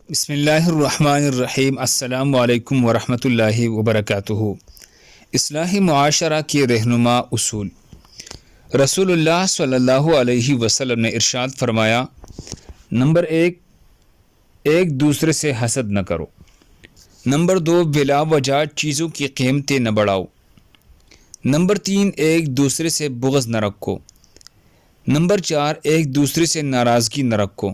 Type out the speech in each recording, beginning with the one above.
بسم اللہ الرحمن الرحیم۔ السلام علیکم ورحمۃ اللہ وبرکاتہ۔ اصلاح معاشرہ کے رہنما اصول۔ رسول اللہ صلی اللہ علیہ وسلم نے ارشاد فرمایا، نمبر 1، ایک دوسرے سے حسد نہ کرو۔ نمبر 2، بلا وجہ چیزوں کی قیمتیں نہ بڑھاؤ۔ نمبر 3، ایک دوسرے سے بغض نہ رکھو۔ نمبر 4، ایک دوسرے سے ناراضگی نہ رکھو۔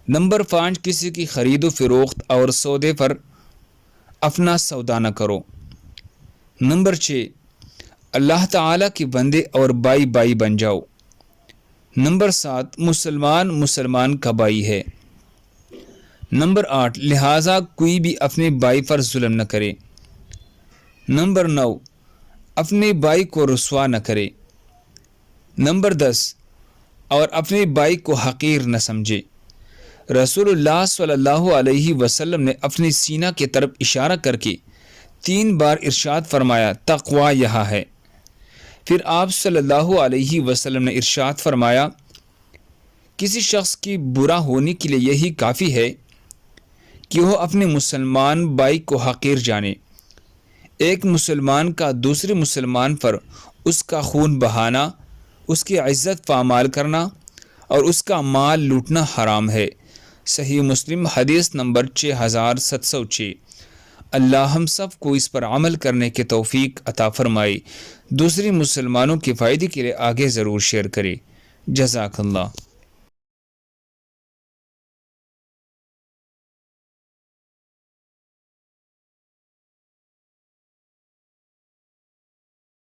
نمبر 5، کسی کی خرید و فروخت اور سودے پر اپنا سودا نہ کرو۔ نمبر 6، اللہ تعالیٰ کے بندے اور بائی بائی بن جاؤ۔ نمبر 7، مسلمان کا بائی ہے۔ نمبر 8، لہٰذا کوئی بھی اپنے بائی پر ظلم نہ کرے۔ نمبر 9، اپنے بائی کو رسوا نہ کرے۔ نمبر 10، اور اپنے بائی کو حقیر نہ سمجھے۔ رسول اللہ صلی اللہ علیہ وسلم نے اپنی سینہ کی طرف اشارہ کر کے 3 بار ارشاد فرمایا، تقویٰ یہاں ہے۔ پھر آپ صلی اللہ علیہ وسلم نے ارشاد فرمایا، کسی شخص کی برا ہونے کے لیے یہی کافی ہے کہ وہ اپنے مسلمان بھائی کو حقیر جانے۔ ایک مسلمان کا دوسرے مسلمان پر اس کا خون بہانا، اس کی عزت پامال کرنا اور اس کا مال لوٹنا حرام ہے۔ صحیح مسلم حدیث نمبر 6706۔ اللہ ہم سب کو اس پر عمل کرنے کی توفیق عطا فرمائے۔ دوسرے مسلمانوں کے فائدے کے لیے آگے ضرور شیئر کرے۔ جزاک اللہ۔